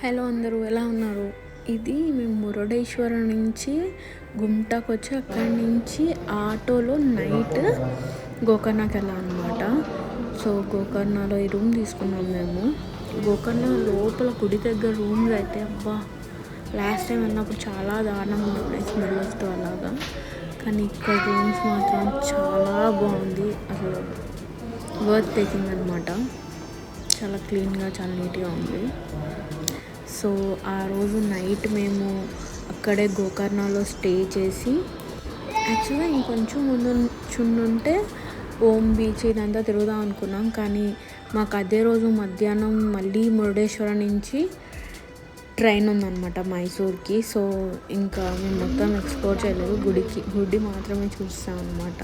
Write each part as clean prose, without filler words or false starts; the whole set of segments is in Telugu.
హలో అందరూ ఎలా ఉన్నారు? ఇది మేము మురుడేశ్వరం నుంచి గుంటాకు వచ్చి అక్కడి నుంచి ఆటోలో నైట్ గోకర్ణకి వెళ్ళాం అనమాట. సో గోకర్ణలో ఈ రూమ్ తీసుకున్నాం మేము. గోకర్ణ లోపల గుడి దగ్గర రూమ్స్ అయితే అబ్బా లాస్ట్ టైం వెళ్ళినప్పుడు చాలా దారుణంగా ఉన్నాయి, స్మెల్ వస్తూ అలాగా. కానీ ఇక్కడ రూమ్స్ మాత్రం చాలా బాగుంది, అసలు వర్త్ టేకింగ్ అనమాట. చాలా క్లీన్గా చాలా నీట్గా ఉంది. సో ఆ రోజు నైట్ మేము అక్కడే గోకర్ణలో స్టే చేసి యాక్చువల్గా ఇంకొంచెం ముందుంటే ఓం బీచ్ ఇదంతా తిరుగుదాం అనుకున్నాం. కానీ మాకు అదే రోజు మధ్యాహ్నం మళ్ళీ మురుడేశ్వరం నుంచి ట్రైన్ ఉందన్నమాట మైసూర్కి. సో ఇంకా మేము మొత్తం ఎక్స్ప్లోర్ చేయలేదు, గుడి మాత్రమే చూస్తాం అనమాట.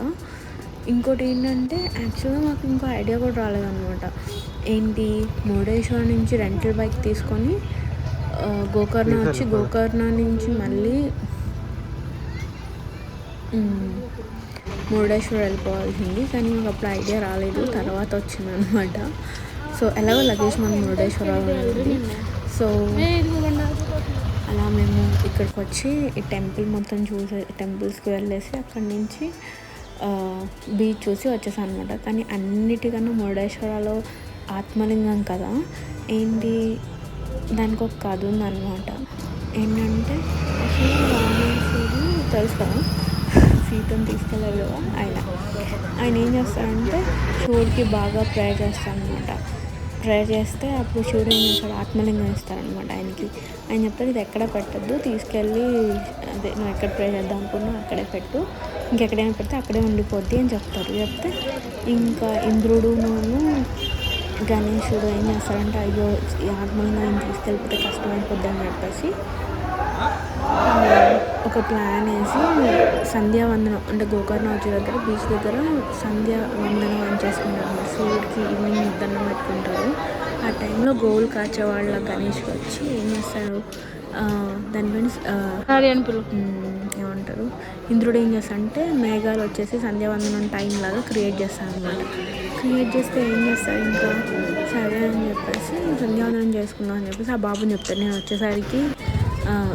ఇంకోటి ఏంటంటే యాక్చువల్గా మాకు ఇంకో ఐడియా కూడా రాలేదన్నమాట. ఏంటి, మురుడేశ్వరం నుంచి రెంటల్ బైక్ తీసుకొని గోకర్ణ వచ్చి గోకర్ణ నుంచి మళ్ళీ మురుడేశ్వరం వెళ్ళిపోవాల్సింది. కానీ మాకు అప్పుడు ఐడియా రాలేదు, తర్వాత వచ్చింది అనమాట. సో ఎలాగో లగేజ్ మనం మురుడేశ్వరం వెళ్ళింది. సో అలా మేము ఇక్కడికి వచ్చి ఈ టెంపుల్ మొత్తం టెంపుల్స్కి వెళ్ళేసి అక్కడి నుంచి బీచ్ చూసి వచ్చేసాం అనమాట. కానీ అన్నిటికన్నా మురుడేశ్వరంలో ఆత్మలింగం కదా, ఏంటి దానికి ఒక కథ ఉందన్నమాట. ఏంటంటే అసలు రామేశ్వరుడు తెలుసు కదా, సీతను తీసుకెళ్ళారు కదా, ఆయన ఏం చేస్తాడంటే శివుడికి బాగా ప్రేయర్ చేస్తాడనమాట. ప్రేయర్ చేస్తే అప్పుడు శివుడు ఏం చేస్తాడు, ఆత్మలింగం ఇస్తారనమాట ఆయనకి. ఆయన చెప్తాడు ఇది ఎక్కడ పెట్టద్దు, తీసుకెళ్ళి అదే నువ్వు ఎక్కడ ప్రేయర్ చేద్దాం అనుకున్నా అక్కడే పెట్టు, ఇంకెక్కడైనా పెడితే అక్కడే ఉండిపోద్ది అని చెప్తారు. చెప్తే ఇంకా ఇంద్రుడును గణేశుడు ఏం చేస్తారంటే అయ్యో ఈ ఆత్మలింగం తీసుకెళ్ళిపోతే కష్టమైపోద్ది అని చెప్పేసి ఒక ప్లాన్ వేసి సంధ్యావందనం అంటే గోకర్ణ వచ్చే దగ్గర బీచ్ దగ్గర సంధ్యావందనం అని చేసుకుంటారు. సూర్యుడికి ఈవినింగ్ దండం పెట్టుకుంటారు. ఆ టైంలో గోవులు కాచేవాళ్ళ గణేష్ వచ్చి ఏం చేస్తారు, దానిపైన ఏమంటారు, ఇంద్రుడు ఏం చేస్తాడంటే మేఘాలు వచ్చేసి సంధ్యావందనం టైం లాగా క్రియేట్ చేస్తాడు అనమాట. క్రియేట్ చేస్తే ఏం చేస్తాడు, ఇంకా సరే అని చెప్పేసి సంధ్యావందనం చేసుకున్నాం అని చెప్పేసి ఆ బాబుని చెప్తాడు, నేను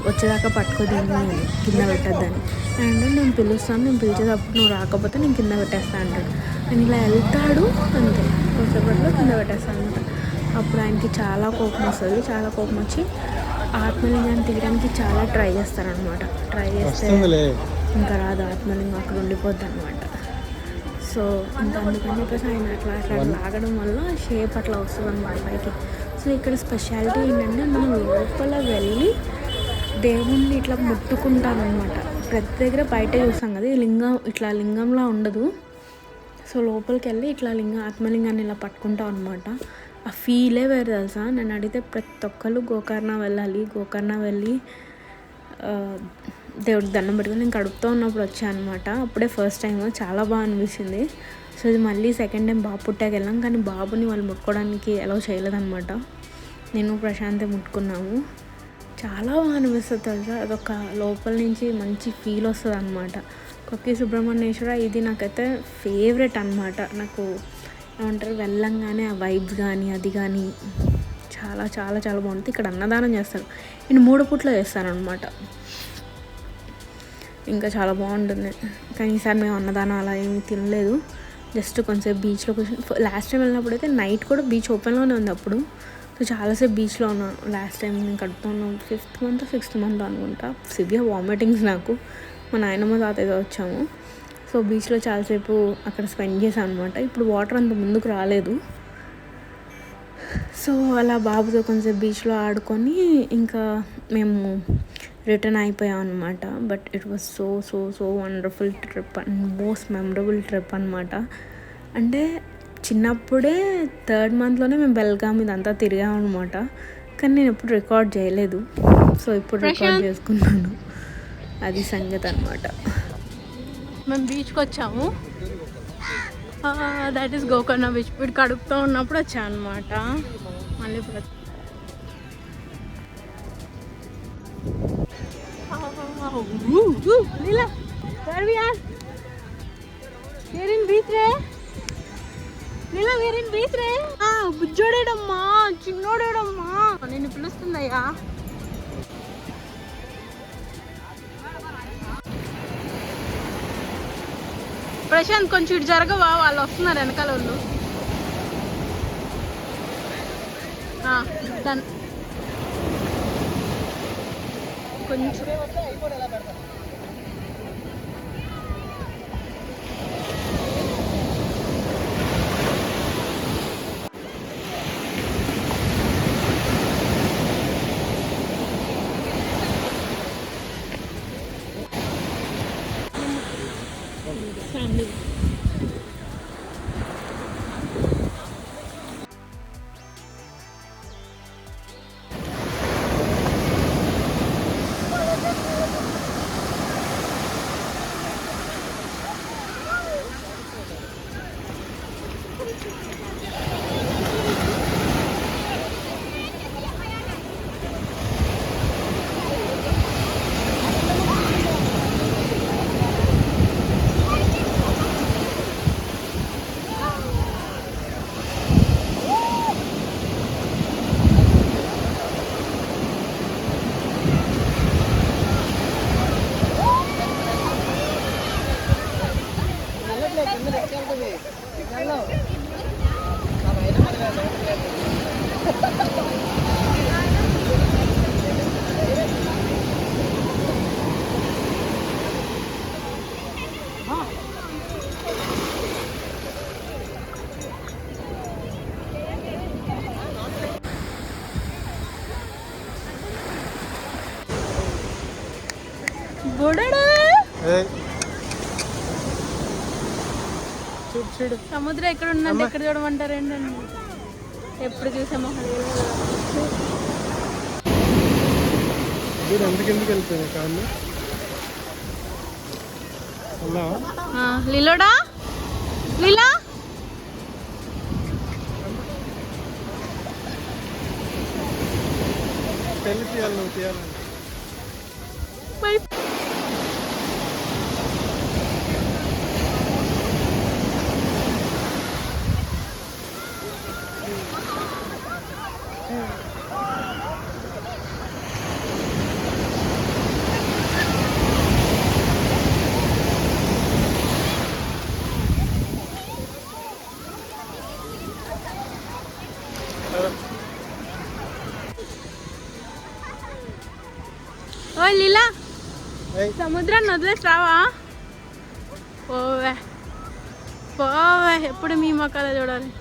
వచ్చేదాకా పట్టుకోదింది అని కింద పెట్టద్దని. అండ్ నేను పిలుస్తాను, నేను పిలిచేటప్పుడు నువ్వు రాకపోతే నేను కింద పెట్టేస్తాను అంటాడు. నేను ఇలా వెళ్తాడు అంతే, కొద్దిసేపట్లో కింద పెట్టేస్తాను అనమాట. అప్పుడు ఆయనకి చాలా కోపం వస్తుంది. చాలా కోపం వచ్చి ఆత్మలింగాన్ని తీయడానికి చాలా ట్రై చేస్తారనమాట. ట్రై చేస్తే ఇంకా రాదు, ఆత్మలింగం అక్కడ ఉండిపోద్ది అనమాట. సో ఇంకా అందుకని చెప్పేసి ఆయన అట్లా లాగడం వల్ల షేప్ అట్లా వస్తుంది అనమాట పైకి. సో ఇక్కడ స్పెషాలిటీ ఏంటంటే మనం లోపల వెళ్ళి దేవుణ్ణి ఇట్లా ముట్టుకుంటామన్నమాట. ప్రతి దగ్గర బయట చూస్తాం కదా, ఈ లింగం ఇట్లా లింగంలా ఉండదు. సో లోపలికి వెళ్ళి ఇట్లా ఆత్మలింగాన్ని ఇలా పట్టుకుంటాం అనమాట. ఆ ఫీలే వేరు తెలుసా. నేను అడిగితే ప్రతి ఒక్కళ్ళు గోకర్ణ వెళ్ళి దేవుడికి దండం పెట్టుకుని నేను కడుపుతూ ఉన్నప్పుడు వచ్చాను అనమాట. అప్పుడే ఫస్ట్ టైం, చాలా బాగా అనిపించింది. సో ఇది మళ్ళీ సెకండ్ టైం బాబు పుట్టాక వెళ్ళాం. కానీ బాబుని వాళ్ళు ముట్టుకోవడానికి ఎలా చేయలేదన్నమాట. నేను ప్రశాంతే ముట్టుకున్నాము. చాలా బాగా అనిపిస్తుంది తెలుసా. అదొక లోపల నుంచి మంచి ఫీల్ వస్తుంది అనమాట. కొక్కి సుబ్రహ్మణ్యేశ్వర ఇది నాకైతే ఫేవరెట్ అనమాట. నాకు ఏమంటారు, వెళ్ళంగానే ఆ వైబ్స్ కానీ అది కానీ చాలా చాలా చాలా బాగుంటుంది. ఇక్కడ అన్నదానం చేస్తారు, నేను 3 పూట్ల చేస్తారనమాట. ఇంకా చాలా బాగుంటుంది. కానీ ఈసారి మేము అన్నదానం అలా ఏమీ తినలేదు, జస్ట్ కొంచెంసేపు బీచ్లో కూర్చొని. లాస్ట్ టైం వెళ్ళినప్పుడు అయితే నైట్ కూడా బీచ్ ఓపెన్లోనే ఉంది అప్పుడు. సో చాలాసేపు బీచ్లో ఉన్నాను లాస్ట్ టైం. నేను కడుపుతూ ఉన్నాను 6th మంత్ అనుకుంటా. సివియర్ వామిటింగ్స్ నాకు. మా నాయనమ్మ తాతయ్యతో వచ్చాము. సో బీచ్లో చాలాసేపు అక్కడ స్పెండ్ చేశాను అనమాట. ఇప్పుడు వాటర్ అంత ముందుకు రాలేదు. సో అలా బాబుతో కొంచెం బీచ్లో ఆడుకొని ఇంకా మేము రిటర్న్ అయిపోయాం అనమాట. But it was so so so wonderful trip and most memorable trip అనమాట. అంటే చిన్నప్పుడే 3rd మంత్లోనే మేము బెల్గాం ఇదంతా తిరిగాం అనమాట. కానీ నేను ఎప్పుడు రికార్డ్ చేయలేదు. సో ఇప్పుడు రికార్డ్ చేసుకున్నాను, అది సంగతి అనమాట. మేము బీచ్కి వచ్చాము, దట్ ఈస్ గోకర్ణ బీచ్. ఇప్పుడు కడుపుతూ ఉన్నప్పుడు వచ్చాను అనమాట. మళ్ళీ లీలా where we are? We're in beach re. Leela we're in beach re. బుజ్జోడేడమ్మా, చిన్నోడేడమ్మా, నిన్ను పిలుస్తుందయ్యా. ప్రశాంత్ కొంచెం ఇటు జరగవా, వాళ్ళు వస్తున్నారు వెనకాల వాళ్ళు. డన్. కొంచెం సముద్రం ఎక్కడ ఉందంటే ఎక్కడ చూడమంటారు ఏంటండి, ఎప్పుడు చూసామో. లీలోడా, లీలా ఓ లీలా, సముద్రాన్ని వదిలేసి రావా? పోవే పోవే, ఎప్పుడు మీ మొక్కలు చూడాలి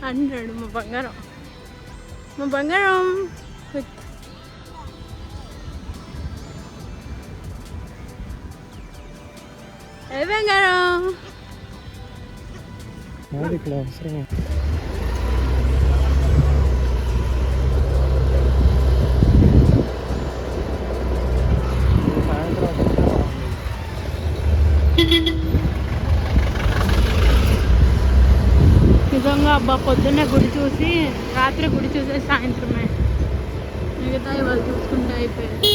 అంటాడు మా బంగారం. మా బంగారం ఏ బంగారం. నిజంగా అబ్బా, పొద్దున్నే గుడి చూసి, రాత్రి గుడి చూసే సాయంత్రమే, మిగతా ఇవాళ చూసుకుంటే అయిపోయింది.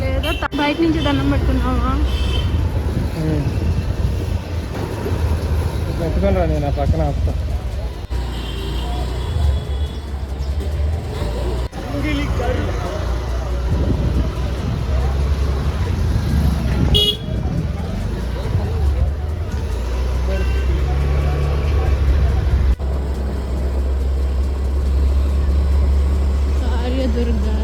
లేదా బయట నుంచి దండం పెట్టుకున్నావా? నేను ఆ పక్కన ఆపుతా. కార్యదుర్గా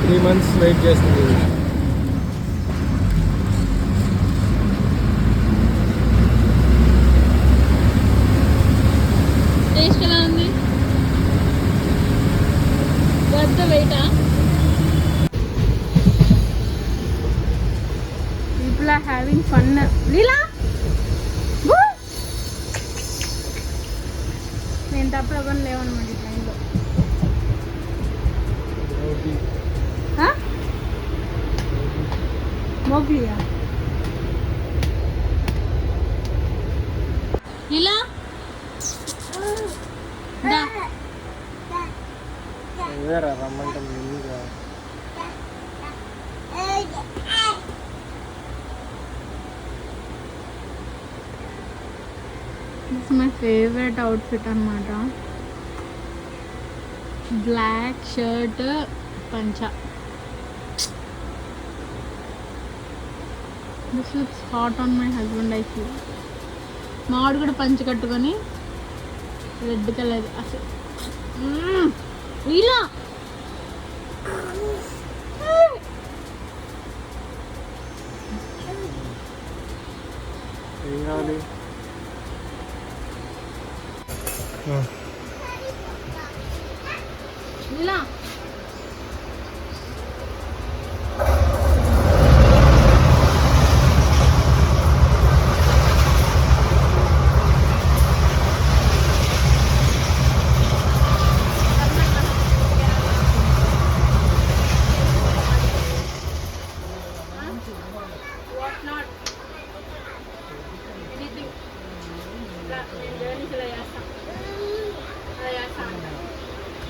3 months వెయిట్ చేస్తుంది. టేస్ట్ ఎలా ఉంది? వర్త్ వెయిటా? People are having fun. Leela నేను తప్ప ఎవరు లేవన్నమాట ఈ ట్రైన్లో. మోగ్లియా ఇలా రమ్మంటే దిస్ మై ఫేవరెట్ అవుట్ఫిట్ అన్నమాట. బ్లాక్ షర్ట్ పంచా. This looks hot on my husband. I feel మా వాడు కూడా పంచి కట్టుకొని రెడ్ కలర్ అసలు ఇలా ఏం కావాలి? ఇలా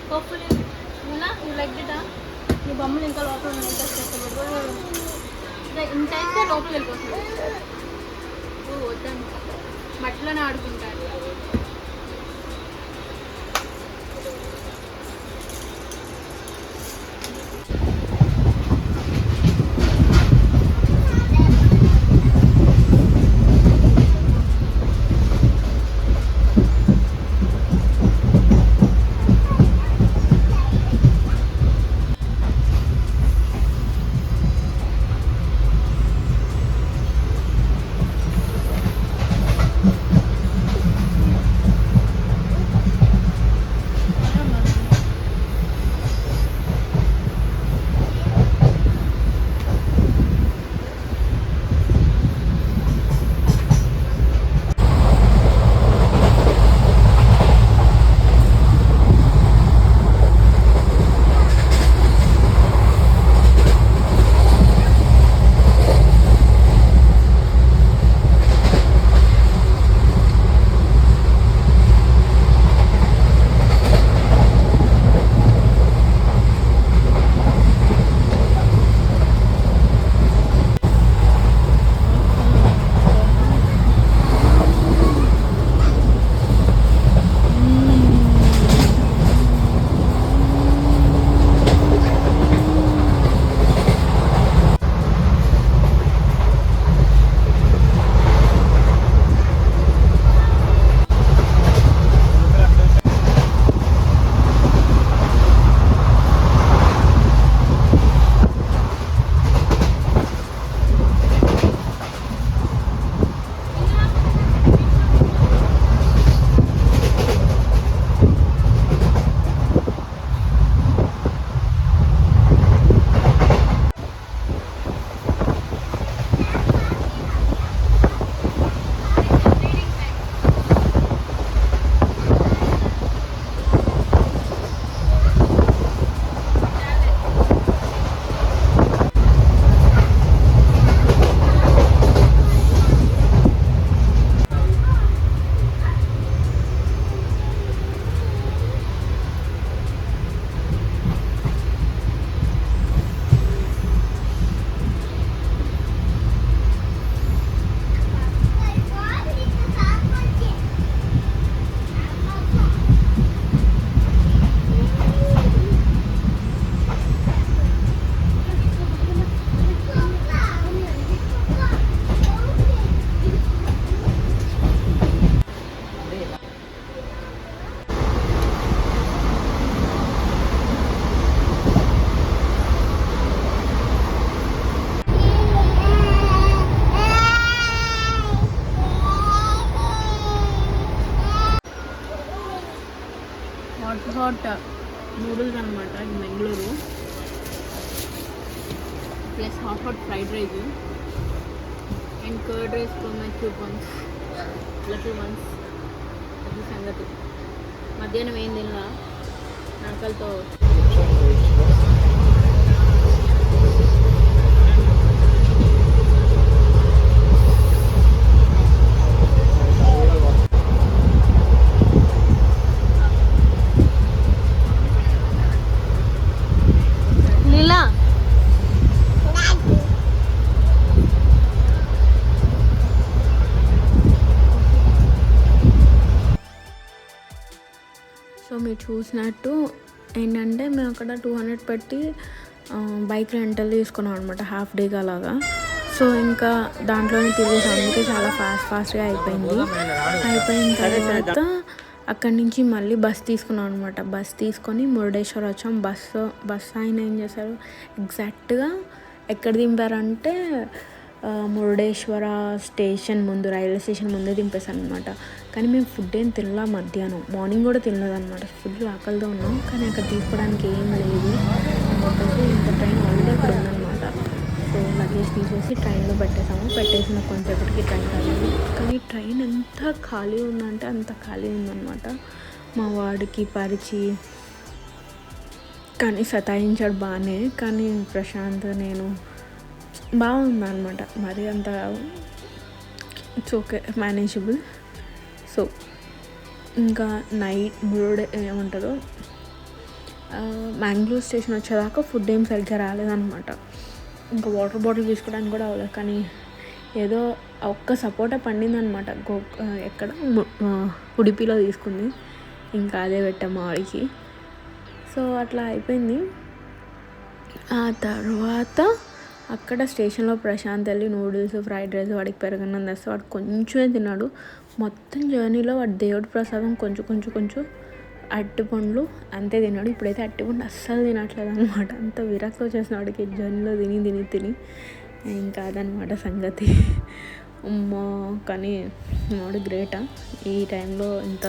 hopefully you liked it. నీ బొమ్మలు ఇంకా లోపల ఇంత అయితే లోపల వెళ్ళిపోతుంది. వద్దండి బట్టలోనే ఆడుకుంటారు. హాట్ నూడిల్స్ అనమాట ఇది Bengaluru, plus hot fried rice and curd rice from my coupons little once. అది సంగతి. మధ్యాహ్నం ఏం తిన్నా ఆకలితో. లీలా సో మీరు చూసినట్టు ఏంటంటే మేము అక్కడ 200 పెట్టి బైక్ రెంటల్ తీసుకున్నాం అనమాట హాఫ్ డేగా అలాగా. సో ఇంకా దాంట్లోనే తిరిగేసాం, అందుకే చాలా ఫాస్ట్గా అయిపోయింది. అయిపోయిన తర్వాత అక్కడి నుంచి మళ్ళీ బస్ తీసుకున్నాం అనమాట. బస్ తీసుకొని మురుడేశ్వర్ వచ్చాం. బస్సు ఆయన ఏం చేశారు, ఎగ్జాక్ట్గా ఎక్కడ దింపారంటే మురుడేశ్వర స్టేషన్ ముందు, రైల్వే స్టేషన్ ముందే దింపేశాను అనమాట. కానీ మేము ఫుడ్ ఏం తినలా మధ్యాహ్నం, మార్నింగ్ కూడా తినలేదన్నమాట. ఫుల్ ఆకలితో ఉన్నాం, కానీ అక్కడ తీసుకోవడానికి ఏం లేదు అని చెప్పేసి ఇంకా ట్రైన్ ఆల్రెడీ అక్కడ ఉందన్నమాట. సో లగేజ్ తీసేసి ట్రైన్లో పెట్టేసిన కొంతసేపటికి ట్రైన్ రాలేదు. కానీ ట్రైన్ ఎంత ఖాళీ ఉందంటే అంత ఖాళీ ఉందన్నమాట. మా వాడికి పరిచి కానీ సతాయించాడు బాగానే, కానీ ప్రశాంత్ నేను బాగుందన్నమాట. మరి అంత ఇట్స్ ఓకే, మేనేజబుల్. సో ఇంకా నైట్ ఏమంటారు మ్యాంగ్లూర్ స్టేషన్ వచ్చేదాకా ఫుడ్ ఏం సరిగ్గా రాలేదన్నమాట. ఇంకా వాటర్ బాటిల్ తీసుకోవడానికి కూడా అవ్వలేదు. కానీ ఏదో ఒక్క సపోటా పండిందనమాట, ఎక్కడ ఉడిపిలో తీసుకుంది, ఇంకా అదే పెట్టాం మా వాడికి. సో అట్లా అయిపోయింది. ఆ తర్వాత అక్కడ స్టేషన్లో ప్రశాంత్ వెళ్ళి నూడిల్స్ ఫ్రైడ్ రైస్ వాడికి పెరగన్నం తెస్తే వాడు కొంచెమే తిన్నాడు. మొత్తం జర్నీలో వాడు దేవుడి ప్రసాదం కొంచెం అరటిపండ్లు అంతే తిన్నాడు. ఇప్పుడైతే అరటిపండు అస్సలు తినట్లేదు అనమాట. అంత విరక్తి వచ్చేసిన వాడికి జర్నీలో తిని ఇంకా అదనమాట సంగతి. అమ్మో, కానీ వాడు గ్రేటా ఈ టైంలో ఇంత.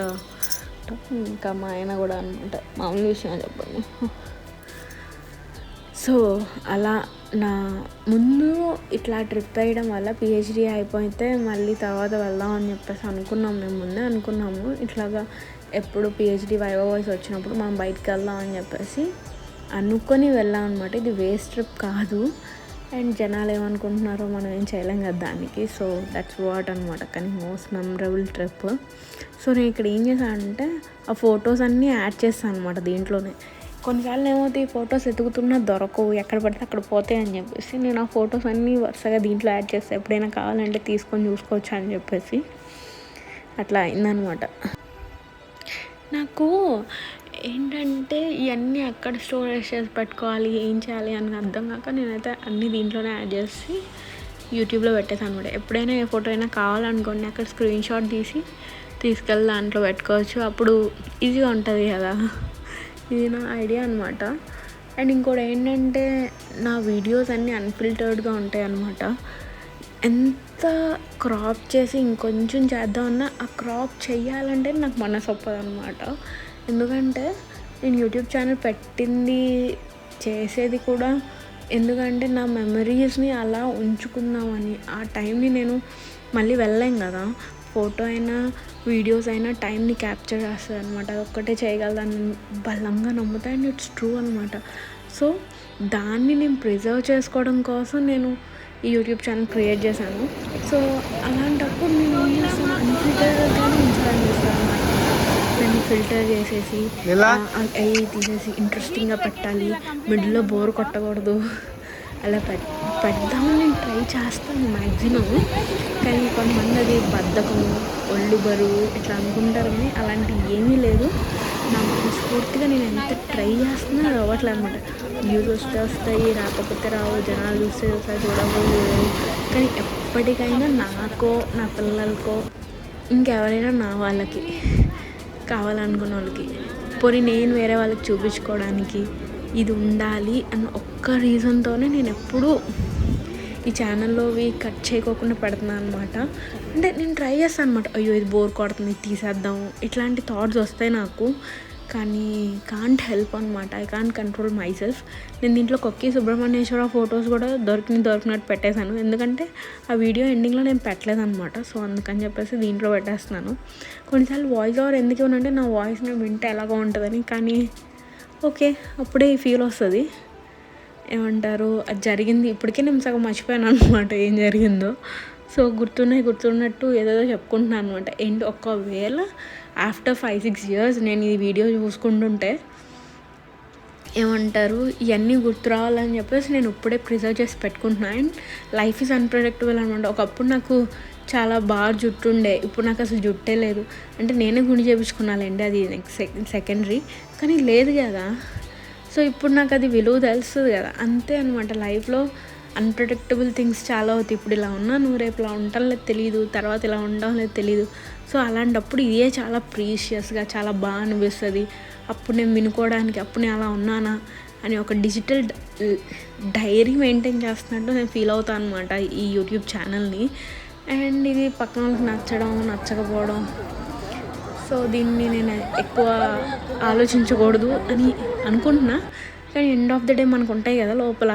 ఇంకా మా ఆయన కూడా అనమాట, మామూలు విషయం చెప్పండి. సో అలా నా ముందు ఇట్లా ట్రిప్ వేయడం వల్ల పిహెచ్డీ అయిపోతే మళ్ళీ తర్వాత వెళ్దాం అని చెప్పేసి అనుకున్నాం. మేము ముందే అనుకున్నాము ఇట్లాగా ఎప్పుడు పిహెచ్డీ వైవా వాయిస్ వచ్చినప్పుడు మనం బయటికి వెళ్దాం అని చెప్పేసి అనుకొని వెళ్ళాం అనమాట. ఇది వేస్ట్ ట్రిప్ కాదు, అండ్ జనాలు ఏమనుకుంటున్నారో మనం ఏం చేయలేం కదా దానికి. సో దట్స్ వాట్ అనమాట. కానీ మోస్ట్ మెమరబుల్ ట్రిప్. సో నేను ఇక్కడ ఏం చేశానంటే ఆ ఫొటోస్ అన్నీ యాడ్ చేస్తాను అనమాట దీంట్లోనే. కొన్నిసార్లు ఏమవుతాయి, ఫొటోస్ ఎతుకుతున్నా దొరకవు, ఎక్కడ పడితే అక్కడ పోతాయి అని చెప్పేసి నేను ఆ ఫొటోస్ అన్నీ వరుసగా దీంట్లో యాడ్ చేస్తాను. ఎప్పుడైనా కావాలంటే తీసుకొని చూసుకోవచ్చు అని చెప్పేసి అట్లా అయిందనమాట. నాకు ఏంటంటే ఇవన్నీ ఎక్కడ స్టోరేజ్ చేసి పెట్టుకోవాలి, ఏం చేయాలి అని అర్థం కాక నేనైతే అన్నీ దీంట్లోనే యాడ్ చేసి యూట్యూబ్లో పెట్టేసాను అనమాట. ఎప్పుడైనా ఏ ఫోటో అయినా కావాలనుకోండి అక్కడ స్క్రీన్ షాట్ తీసి తీసుకెళ్ళి దాంట్లో పెట్టుకోవచ్చు, అప్పుడు ఈజీగా ఉంటుంది కదా. ఇది నా ఐడియా అనమాట. అండ్ ఇంకోటి ఏంటంటే నా వీడియోస్ అన్నీ అన్ఫిల్టర్డ్గా ఉంటాయి అన్నమాట. ఎంత క్రాప్ చేసి ఇంకొంచెం చేద్దామన్నా ఆ క్రాప్ చేయాలంటే నాకు మనసు ఒప్పదన్నమాట. ఎందుకంటే నేను యూట్యూబ్ ఛానల్ పెట్టింది చేసేది కూడా ఎందుకంటే నా మెమరీస్ని అలా ఉంచుకుందామని. ఆ టైంని నేను మళ్ళీ వెళ్ళలేం కదా. ఫోటో అయినా వీడియోస్ అయినా టైంని క్యాప్చర్ చేస్తుంది అనమాట. అది ఒక్కటే చేయగలదని బలంగా నమ్ముతా, అండ్ ఇట్స్ ట్రూ అనమాట. సో దాన్ని నేను ప్రిజర్వ్ చేసుకోవడం కోసం నేను ఈ యూట్యూబ్ ఛానల్ క్రియేట్ చేశాను. సో అలాంటప్పుడు నేను ఏం చేస్తాను, అన్ఫిల్టర్గానే ఉంచాలని చేస్తాను అనమాట. దాన్ని ఫిల్టర్ చేసేసి అవి తీసేసి ఇంట్రెస్టింగ్గా పెట్టాలి, మిడిల్లో బోర్ కొట్టకూడదు, అలా పెడదామని నేను ట్రై చేస్తాను మ్యాక్సిమం. కానీ కొంతమంది అది బద్ధకం, ఒళ్ళు బరువు ఇట్లా అనుకుంటారు, కానీ అలాంటివి ఏమీ లేదు. నా మనస్ఫూర్తిగా నేను ఎంత ట్రై చేస్తున్నా అది అవ్వట్లేదు అనమాట. వ్యూస్ వస్తాయి, రాకపోతే రావు, జనాలు చూస్తే చూడకపోలేదు. కానీ ఎప్పటికైనా నాకో నా పిల్లలకో ఇంకెవరైనా నా వాళ్ళకి కావాలనుకున్న వాళ్ళకి పోనీ నేను వేరే వాళ్ళకి చూపించుకోవడానికి ఇది ఉండాలి అన్న ఒక్క రీజన్తోనే నేను ఎప్పుడూ ఈ ఛానల్లోవి కట్ చేయకోకుండా పెడుతున్నాను అనమాట. అంటే నేను ట్రై చేస్తాను అనమాట, అయ్యో ఇది బోర్ కొడుతుంది తీసేద్దాం, ఇట్లాంటి థాట్స్ వస్తాయి నాకు. కానీ కాంట్ హెల్ప్ అనమాట. I can't control my self. నేను దీంట్లో కొక్కి సుబ్రహ్మణ్యేశ్వర ఫొటోస్ కూడా దొరికినట్టు పెట్టేశాను. ఎందుకంటే ఆ వీడియో ఎండింగ్లో నేను పెట్టలేదన్నమాట. సో అందుకని చెప్పేసి దీంట్లో పెట్టేస్తున్నాను. కొన్నిసార్లు వాయిస్ ఓవర్ ఎందుకు ఇవ్వనంటే నా వాయిస్ నేను వింటే ఎలాగో ఉంటుందని. కానీ ఓకే, అప్పుడే ఈ ఫీల్ వస్తుంది. ఏమంటారు, అది జరిగింది ఇప్పటికే నేను సగం మర్చిపోయాను అనమాట ఏం జరిగిందో. సో గుర్తున్నట్టు ఏదేదో చెప్పుకుంటున్నాను అనమాట. ఏంటి, ఒకవేళ ఆఫ్టర్ 5-6 years నేను ఈ వీడియో చూసుకుంటుంటే ఏమంటారు, ఇవన్నీ గుర్తు రావాలని చెప్పేసి నేను ఇప్పుడే ప్రిజర్వ్ చేసి పెట్టుకుంటున్నాను. అండ్ లైఫ్ ఈజ్ అన్ప్రెడిక్టబుల్ అనమాట. ఒకప్పుడు నాకు చాలా బాగా జుట్టు ఉండే, ఇప్పుడు నాకు అసలు జుట్టే లేదు. అంటే నేనే గుండి చేయించుకున్నానండి, అది సెకండరీ. కానీ లేదు కదా. సో ఇప్పుడు నాకు అది విలువ తెలుస్తుంది కదా. అంతే అనమాట. లైఫ్లో అన్ప్రెడిక్టబుల్ థింగ్స్ చాలా అవుతాయి. ఇప్పుడు ఇలా ఉన్నాను, రేపు ఇలా ఉండటం లేదు తెలియదు, తర్వాత ఇలా ఉండడం లేదు తెలియదు. సో అలాంటప్పుడు ఇదే చాలా ప్రీషియస్గా చాలా బాగా అనిపిస్తుంది. అప్పుడు నేను వినుకోవడానికి అప్పుడు నేను అలా ఉన్నానా అని ఒక డిజిటల్ డైరీ మెయింటైన్ చేస్తున్నట్టు నేను ఫీల్ అవుతాను అనమాట ఈ యూట్యూబ్ ఛానల్ని. అండ్ ఇది పక్కన వాళ్ళకి నచ్చడం నచ్చకపోవడం, సో దీన్ని నేను ఎక్కువ ఆలోచించకూడదు అని అనుకుంటున్నా. కానీ ఎండ్ ఆఫ్ ద డే మనకు ఉంటాయి కదా లోపల,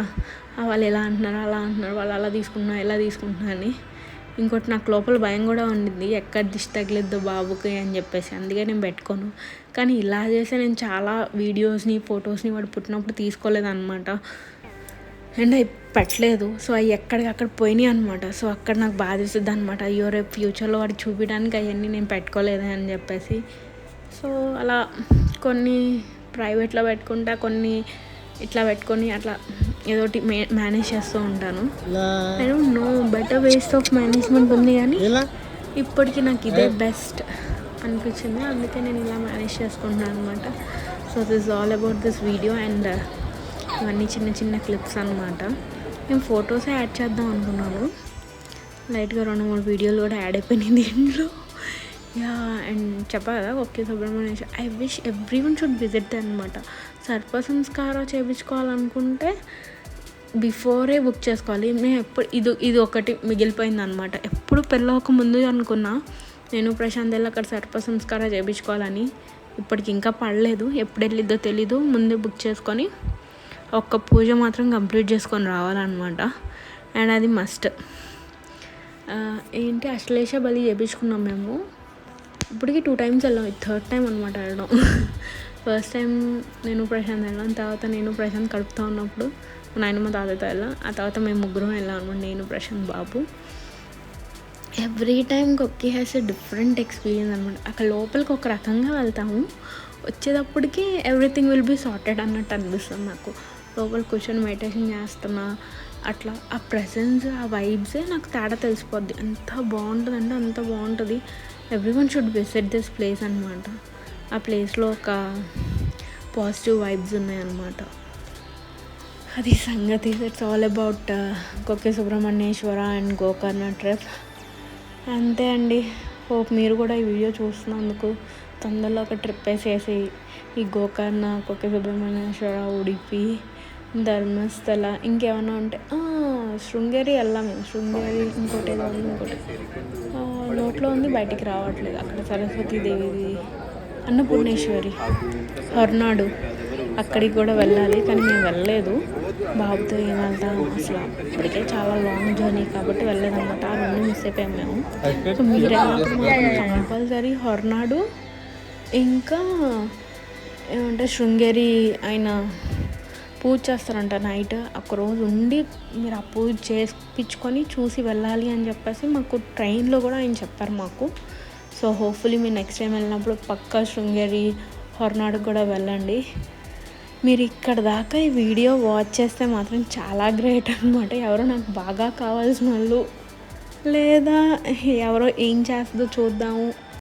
వాళ్ళు ఎలా అంటున్నారు అలా అంటున్నారు, వాళ్ళు అలా తీసుకుంటున్నారు ఎలా తీసుకుంటున్నారు అని. ఇంకోటి నాకు లోపల భయం కూడా ఉండింది, ఎక్కడ దిష్టి తగిలిద్దో బాబుకి అని చెప్పేసి. అందుకే నేను పెట్టుకోను. కానీ ఇలా చేస్తే నేను చాలా వీడియోస్ని ఫొటోస్ని వాడు పుట్టినప్పుడు తీసుకోలేదన్నమాట. అండ్ అవి పెట్టలేదు. సో అవి ఎక్కడికక్కడ పోయినాయి అనమాట. సో అక్కడ నాకు బాధిస్తుంది అనమాట. అయ్యో రేపు ఫ్యూచర్లో వాడికి చూపించడానికి అవన్నీ నేను పెట్టుకోలేదే అని చెప్పేసి. సో అలా కొన్ని ప్రైవేట్లో పెట్టుకుంటా, కొన్ని ఇట్లా పెట్టుకొని అట్లా ఏదోటి మేనేజ్ చేస్తూ ఉంటాను. I don't know better waste of management ఉంది, కానీ ఇప్పటికీ నాకు ఇదే బెస్ట్ అనిపించింది. అందుకే నేను ఇలా మేనేజ్ చేసుకుంటున్నాను అనమాట. So this all about this video. And ఇవన్నీ చిన్న చిన్న క్లిప్స్ అనమాట. నేను ఫొటోసే యాడ్ చేద్దాం అనుకున్నాను. లైట్గా 2-3 వీడియోలు కూడా యాడ్ అయిపోయినాయి దీంట్లో. యా, అండ్ చెప్పా కదా okay Subrahmanyeswara, I wish everyone should visit అనమాట. సర్పసంస్కార చేయించుకోవాలనుకుంటే బిఫోరే బుక్ చేసుకోవాలి. నేను ఎప్పుడు ఇది ఒకటి మిగిలిపోయింది అనమాట. ఎప్పుడు పెళ్ళవక ముందు అనుకున్నా నేను ప్రశాంత్ వెళ్ళి అక్కడ సర్పసంస్కార చేయించుకోవాలని. ఇప్పటికి ఇంకా పడలేదు, ఎప్పుడు వెళ్ళిద్దో తెలీదు. ముందే బుక్ చేసుకొని ఒక్క పూజ మాత్రం కంప్లీట్ చేసుకొని రావాలన్నమాట. అండ్ అది మస్ట్. ఏంటి, అశ్లేష బలి చేయించుకున్నాం మేము. ఇప్పటికి 2 times వెళ్ళాం, ఇది 3rd time అనమాట వెళ్ళడం. ఫస్ట్ టైం నేను ప్రశాంత్ వెళ్ళాం, తర్వాత నేను ప్రశాంత్ కడుపుతూ ఉన్నప్పుడు నాయనమ్మ తాతతో వెళ్ళాం. ఆ తర్వాత మేము ముగ్గురం వెళ్ళాం అనమాట, నేను Prashanth Babu. Every time Kukke has a different experience అనమాట. అక్కడ లోపలికి ఒక రకంగా వెళ్తాము, వచ్చేటప్పటికి ఎవ్రీథింగ్ విల్ బీ సార్టెడ్ అన్నట్టు అనిపిస్తుంది నాకు. లోపల కూర్చొని మెడిటేషన్ చేస్తున్నా అట్లా ఆ ప్రెసెన్స్, ఆ వైబ్సే నాకు తేడా తెలిసిపోద్ది. ఎంత బాగుంటుంది అంటే అంత బాగుంటుంది. Everyone should visit this place అనమాట. ఆ ప్లేస్లో ఒక పాజిటివ్ వైబ్స్ ఉన్నాయన్నమాట. అది సంగతి. It's all about Kukke Subrahmanyeshwara and Gokarna trip. అంతే అండి. హోప్ మీరు కూడా ఈ వీడియో చూస్తున్నందుకు తొందరలో ఒక ట్రిప్ వేసేసి ఈ గోకర్ణ, కొక్కి సుబ్రహ్మణ్యేశ్వర, ఉడిపి, ధర్మస్థల ఇంకేమైనా ఉంటే శృంగేరి వెళ్ళాము. శృంగేరి ఇంకోటి ఏదో ఉంది, ఇంకోటి నోట్లో ఉంది బయటికి రావట్లేదు. అక్కడ సరస్వతీదేవిది, అన్నపూర్ణేశ్వరి, హొర్నాడు, అక్కడికి కూడా వెళ్ళాలి. కానీ మేము వెళ్ళలేదు. బాబుతో ఏం వెళ్తాం అసలు, ఇప్పటికే చాలా లాంగ్ జర్నీ కాబట్టి వెళ్ళలేదన్నమాట. ఆ 2 మిస్ అయిపోయాం మేము. సో మీరు వెళ్ళినప్పుడు మాత్రం కంపల్సరీ హొర్నాడు ఇంకా ఏమంటే శృంగేరి ఆయన పూజ చేస్తారంట నైట్. ఒకరోజు ఉండి మీరు ఆ పూజ చేయించుకొని చూసి వెళ్ళాలి అని చెప్పేసి మాకు ట్రైన్లో కూడా ఆయన చెప్పారు మాకు. సో హోప్ఫుల్లీ మీరు నెక్స్ట్ టైం వెళ్ళినప్పుడు పక్కా శృంగేరి, హొర్నాడుకు కూడా వెళ్ళండి. మీరు ఇక్కడ దాకా ఈ వీడియో వాచ్ చేస్తే మాత్రం చాలా గ్రేట్ అనమాట. ఎవరో నాకు బాగా కావాల్సిన వాళ్ళు, లేదా ఎవరో ఏం చేస్తుందో చూద్దాము